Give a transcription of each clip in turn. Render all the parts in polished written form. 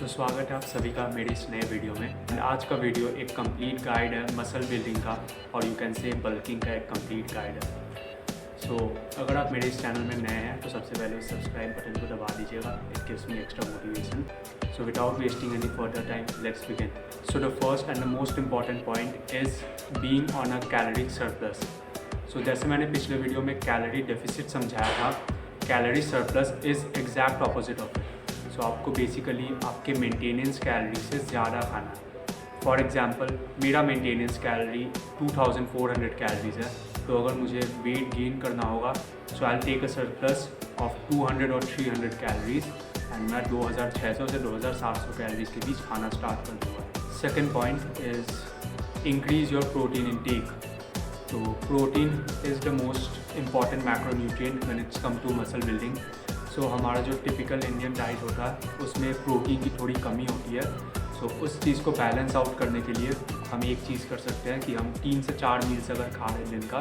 स्वागत है आप सभी का मेरे इस नए वीडियो में। एंड आज का वीडियो एक कंप्लीट गाइड है मसल बिल्डिंग का, और यू कैन से बल्किंग का एक कंप्लीट गाइड है। अगर आप मेरे इस चैनल में नए हैं तो सबसे पहले सब्सक्राइब बटन को दबा दीजिएगा, it gives me extra motivation. Without wasting any further time, let's begin. The first and the most important point is being on a calorie surplus. जैसे मैंने पिछले वीडियो में कैलोरी डेफिसिट समझाया था, calorie surplus is exact opposite of it. आपको basically आपके maintenance calorie से ज़्यादा खाना है। फॉर एग्जांपल मेरा मेंटेनेंस कैलोरी 2400 कैलोरीज है, तो अगर मुझे वेट गेन करना होगा सो आई will take a surplus of 200 और 300 कैलोरीज एंड मैं 2600 से 2700 कैलोरीज के बीच खाना स्टार्ट कर दूँगा। Second point is increase your protein intake. तो protein is the most important macronutrient when it's come to muscle building. हमारा जो टिपिकल इंडियन डाइट होता है उसमें प्रोटीन की थोड़ी कमी होती है। उस चीज़ को बैलेंस आउट करने के लिए हम एक चीज़ कर सकते हैं कि हम 3 से 4 मील्स अगर खा रहे हैं दिन का,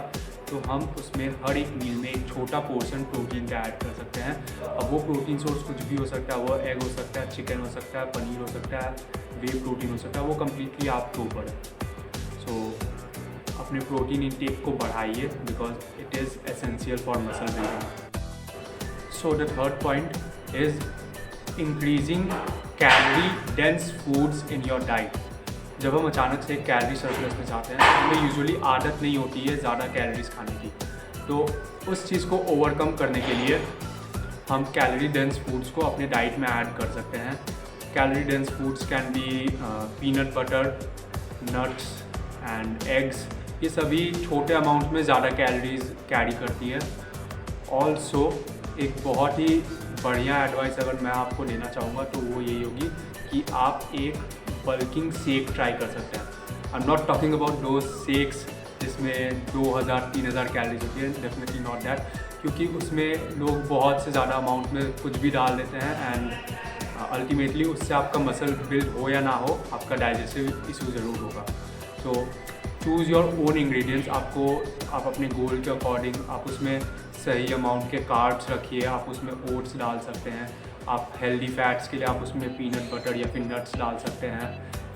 तो हम उसमें हर एक मील में एक छोटा पोर्शन प्रोटीन का ऐड कर सकते हैं। अब वो प्रोटीन सोर्स कुछ भी हो सकता है, वो एग हो सकता है, चिकन हो सकता है, पनीर हो सकता है, वे प्रोटीन हो सकता है, वो कम्प्लीटली आपके ऊपर है। अपने प्रोटीन इंटेक को बढ़ाइए because it is essential for muscle building. The third point is increasing calorie dense foods in your diet. जब हम अचानक से कैलोरी सरप्लस में जाते हैं तो हमें यूजुअली आदत नहीं होती है ज़्यादा कैलोरीज खाने की। तो उस चीज़ को ओवरकम करने के लिए हम कैलोरी डेंस फूड्स को अपने डाइट में ऐड कर सकते हैं। Calorie dense foods can be peanut butter, nuts and eggs. ये सभी छोटे अमाउंट में ज़्यादा कैलोरीज कैरी करती है। ऑल्सो एक बहुत ही बढ़िया एडवाइस अगर मैं आपको देना चाहूँगा तो वो यही होगी कि आप एक बल्किंग शेक ट्राई कर सकते हैं। I am not talking about दो शेक्स जिसमें 2000-3000 कैलोरीज होती है, डेफिनेटली नॉट दैट, क्योंकि उसमें लोग बहुत से ज़्यादा अमाउंट में कुछ भी डाल देते हैं एंड अल्टीमेटली उससे आपका मसल बिल्ड हो या ना हो, आपका डाइजेस्टिव इशू ज़रूर होगा। Choose your own ingredients. आप अपने गोल के अकॉर्डिंग आप उसमें सही अमाउंट के कार्ब्स रखिए। आप उसमें ओट्स डाल सकते हैं। आप हेल्दी फैट्स के लिए आप उसमें पीनट बटर या फिर नट्स डाल सकते हैं।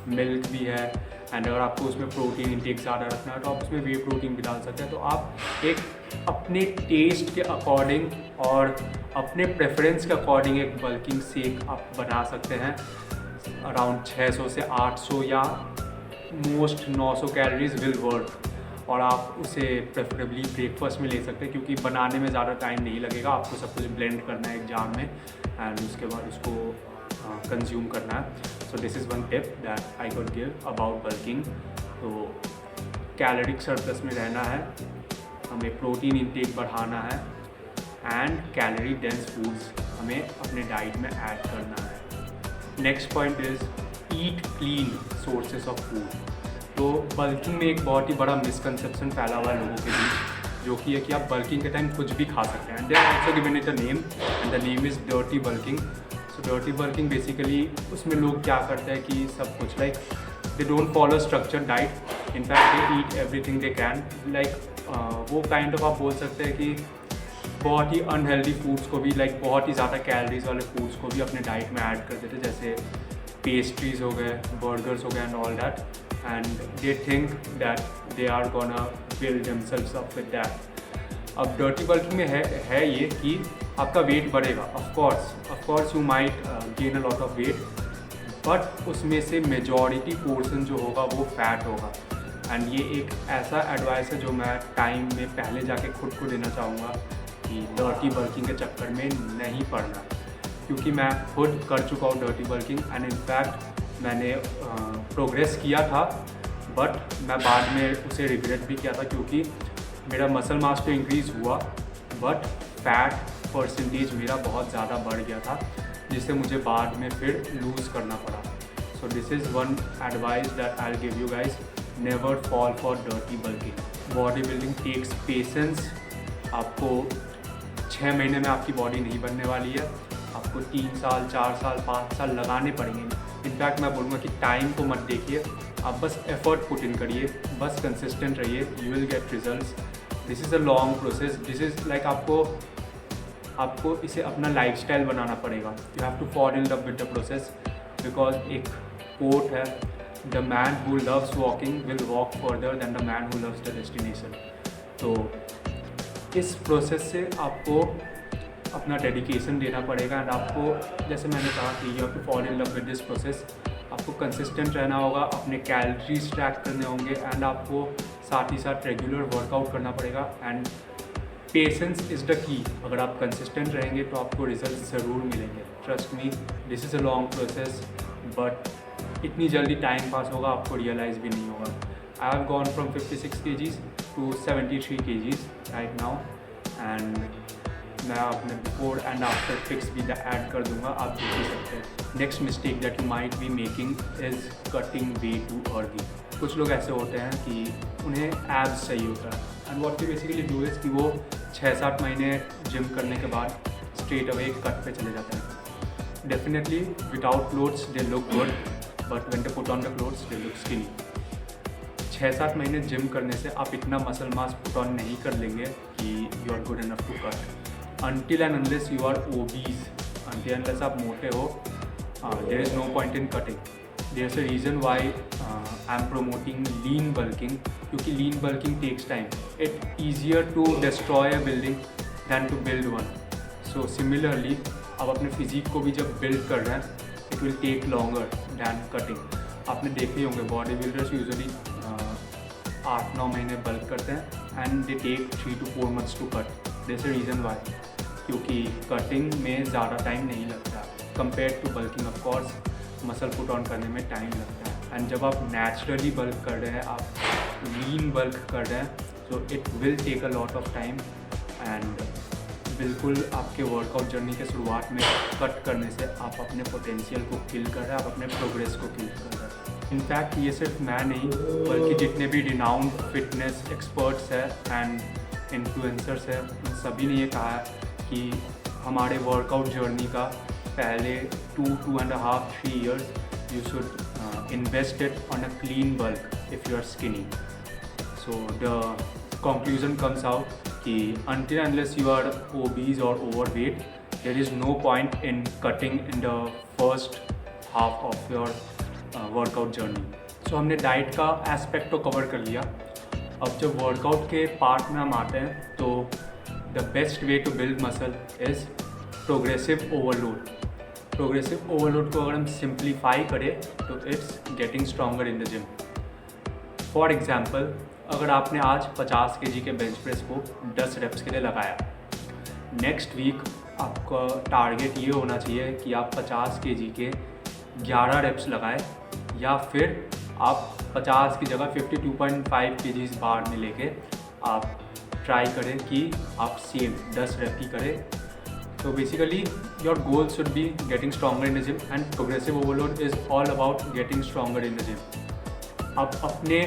मिल्क भी है। एंड अगर आपको उसमें प्रोटीन इंटेक ज़्यादा रखना है तो आप उसमें वे प्रोटीन भी डाल सकते हैं। तो आप एक अपने टेस्ट के अकॉर्डिंग और अपने प्रेफरेंस के अकॉर्डिंग एक बल्किंग शेक आप बना सकते हैं। अराउंड 600 से 800 या मोस्ट 900 कैलोरीज विल वर्क, और आप उसे प्रेफरेबली ब्रेकफास्ट में ले सकते हैं क्योंकि बनाने में ज़्यादा टाइम नहीं लगेगा। आपको सब कुछ ब्लेंड करना है एक जार में एंड उसके बाद उसको कंज्यूम करना है। This is one tip that I could give about bulking. तो कैलोरिक सरप्लस में रहना है, हमें प्रोटीन इंटेक बढ़ाना है एंड कैलोरी डेंस फूड्स हमें अपने डाइट में ऐड करना है। Next point is eat clean sources of food. तो बल्किंग में एक बहुत ही बड़ा मिसकंसेप्शन फैला हुआ है लोगों के बीच, जो कि है कि आप बल्किंग के टाइम कुछ भी खा सकते हैं। They are also given it a name and the name is dirty bulking. Dirty bulking basically उसमें लोग क्या करते हैं कि सब कुछ like they don't follow structure diet, in fact they eat everything they can. वो काइंड ऑफ आप बोल सकते हैं कि बहुत ही अनहेल्दी फूड्स को भी, लाइक बहुत ही ज़्यादा कैलोरीज वाले फूड्स को भी अपने डाइट में ऐड कर देते, जैसे पेस्ट्रीज हो गए, बर्गर्स हो गए and all that, and they think that they are gonna build themselves up with that. अब डर्टी बल्किंग में है ये कि आपका वेट बढ़ेगा। Of course you might gain a lot of weight, but उसमें से मेजॉरिटी पोर्शन जो होगा वो फैट होगा। एंड ये एक ऐसा एडवाइस है जो मैं टाइम में पहले जाके खुद को देना चाहूँगा कि डर्टी बल्किंग के चक्कर में नहीं पड़ना, क्योंकि मैं खुद कर चुका हूँ डर्टी बल्किंग एंड इनफैक्ट मैंने प्रोग्रेस किया था, बट मैं बाद में उसे रिग्रेट भी किया था क्योंकि मेरा मसल मास तो इंक्रीज़ हुआ बट फैट परसेंटेज मेरा बहुत ज़्यादा बढ़ गया था, जिससे मुझे बाद में फिर लूज़ करना पड़ा। This is one advice that I will give you guys, never fall for dirty bulking. Bodybuilding takes patience. आपको 6 महीने में आपकी बॉडी नहीं बनने वाली है, आपको 3 साल 4 साल 5 साल लगाने पड़ेंगे। इनफैक्ट मैं बोलूँगा कि टाइम को मत देखिए, आप बस एफर्ट पुट इन करिए, बस कंसिस्टेंट रहिए, you will get results. This is a long process. This is like आपको इसे अपना लाइफस्टाइल बनाना पड़ेगा। You have to fall in love with the process. Because एक कोट है, the man who loves walking will walk further than the man who loves the destination. तो इस process से आपको अपना डेडिकेशन देना पड़ेगा एंड आपको, जैसे मैंने कहा कि you have to fall in love with this process. आपको कंसिस्टेंट रहना होगा, अपने कैलोरीज ट्रैक करने होंगे एंड आपको साथ ही साथ रेगुलर वर्कआउट करना पड़ेगा एंड पेशेंस इज़ द की। अगर आप कंसिस्टेंट रहेंगे तो आपको रिजल्ट ज़रूर मिलेंगे। Trust me, this is a long process, but इतनी जल्दी टाइम पास होगा आपको रियलाइज़ भी नहीं होगा। I have gone from 56 kgs to 73 kgs right now and मैं अपने बिफोर एंड आफ्टर पिक्स भी ऐड कर दूंगा, आप देख ही सकते हैं। Next mistake that you might be making is cutting way too early. कुछ लोग ऐसे होते हैं कि उन्हें एब्स चाहिए होता है and what they basically do is कि वो 6-7 महीने जिम करने के बाद स्ट्रेट अवे कट पे चले जाते हैं। Definitely without clothes they look good, but when they put on the clothes they look skinny. 6-7 महीने जिम करने से आप इतना मसल मास पुट ऑन नहीं कर लेंगे कि you are good enough to cut. Until and unless you are obese, until unless आप मोटे हो, there is no point in cutting. There is a reason why I am promoting lean bulking, क्योंकि lean bulking takes time. It easier to destroy a building than to build one. So similarly आप अपने physique को भी जब build कर रहे हैं, it will take longer than cutting. आपने देखे ही होंगे बॉडी बिल्डर्स यूजुअली 8-9 महीने बल्क करते हैं and they take 3 to 4 months to cut. This reason why, क्योंकि कटिंग में ज़्यादा टाइम नहीं लगता compare to bulking. Of course muscle put on करने में टाइम लगता है एंड जब आप नेचुरली बल्क कर रहे हैं, आप लीन बल्क कर रहे हैं, so it will take a lot of time and बिल्कुल आपके वर्कआउट जर्नी के शुरुआत में कट करने से आप अपने पोटेंशियल को किल कर रहे हैं, आप अपने प्रोग्रेस को किल कर रहे हैं। इनफैक्ट ये सिर्फ मैं नहीं, बल्कि जितने भी रिनाउंड फिटनेस एक्सपर्ट्स हैं एंड इन्फ्लुएंसर्स हैं, उन सभी ने ये कहा है कि हमारे वर्कआउट जर्नी का पहले 2.5-3 years you should invest it on a clean bulk if you are skinny. So the conclusion comes out कि until unless you are obese or overweight, there is no point in cutting in the first half of your workout journey. So हमने diet का aspect तो cover कर लिया। अब जब workout के part में हम आते हैं तो the best way to build muscle is progressive overload. Progressive overload को अगर हम सिंप्लीफाई करें तो it's getting stronger in the gym. For example, अगर आपने आज 50 kg के बेंच प्रेस को 10 reps के लिए लगाया, नेक्स्ट वीक आपका टारगेट ये होना चाहिए कि आप 50 kg के 11 reps लगाएं, या फिर आप 50 की जगह 52.5 kg बार में लेके आप ट्राई करें कि आप सेम 10 rep ही करें। तो basically your goal should be getting stronger in the gym and progressive overload is all about getting stronger in the gym. आप अपने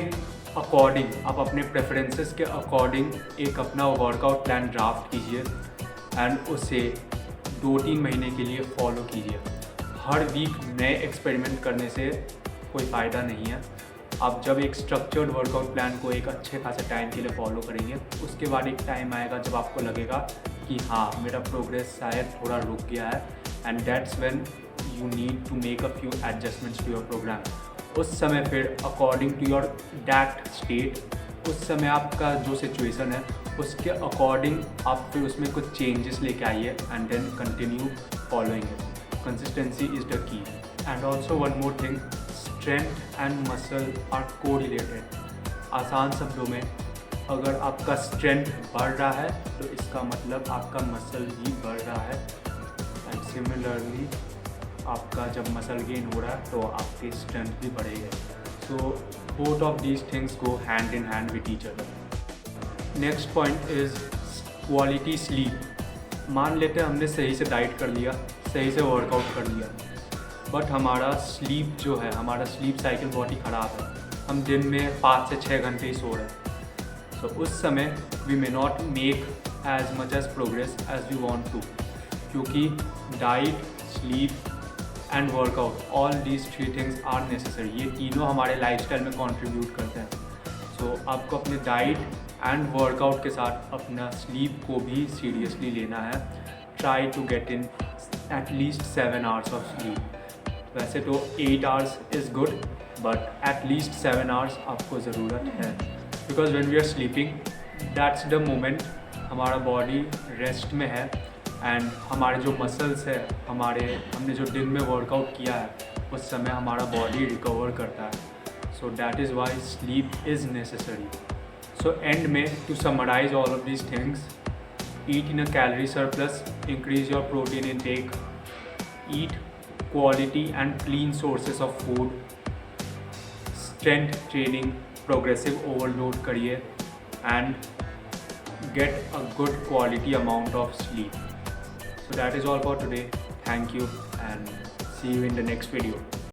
अकॉर्डिंग, आप अपने प्रेफरेंसेस के अकॉर्डिंग एक अपना वर्कआउट प्लान ड्राफ्ट कीजिए एंड उसे 2-3 महीने के लिए फॉलो कीजिए। हर वीक नए एक्सपेरिमेंट करने से कोई फ़ायदा नहीं है। आप जब एक स्ट्रक्चर्ड वर्कआउट प्लान को एक अच्छे खासे टाइम के लिए फॉलो करेंगे, उसके बाद एक टाइम आएगा जब आपको लगेगा कि हाँ, मेरा प्रोग्रेस शायद थोड़ा रुक गया है and that's when you need to make a few adjustments to your program. उस समय फिर according to your that state, उस समय आपका जो सिचुएशन है उसके अकॉर्डिंग आप फिर उसमें कुछ चेंजेस लेके आइए and then continue following it. Consistency is the key. And also one more thing, strength and muscle are correlated. आसान शब्दों में, अगर आपका स्ट्रेंथ बढ़ रहा है तो इसका मतलब आपका मसल भी बढ़ रहा है एंड सिमिलरली आपका जब मसल गेन हो रहा है तो आपकी स्ट्रेंथ भी बढ़ेगी। So both of these things go hand in hand with each other. Next point is quality sleep. मान लेते हैं हमने सही से डाइट कर लिया, सही से वर्कआउट कर लिया, बट हमारा स्लीप जो है, हमारा स्लीप साइकिल बहुत ही ख़राब है। हम दिन में 5 से 6 घंटे ही सो रहे हैं। सो उस समय we may not make as much as progress as we want to, क्योंकि diet, sleep and workout, all these 3 things are necessary. ये तीनों हमारे लाइफस्टाइल में कंट्रीब्यूट करते हैं। सो आपको अपने डाइट एंड वर्कआउट के साथ अपना स्लीप को भी सीरियसली लेना है। Try to get in at least 7 hours of sleep. वैसे तो 8 hours is good, but at least 7 hours आपको ज़रूरत है, because when we are sleeping that's the moment हमारा बॉडी रेस्ट में है एंड हमारे जो मसल्स है, हमने जो दिन में वर्कआउट किया है उस समय हमारा बॉडी रिकवर करता है। So that is why sleep is necessary. So end में to summarize all of these things, eat in a calorie surplus, increase your protein intake, eat quality and clean sources of food, strength training, progressive overload करिए and get a good quality amount of sleep. So that is all for today. Thank you and see you in the next video.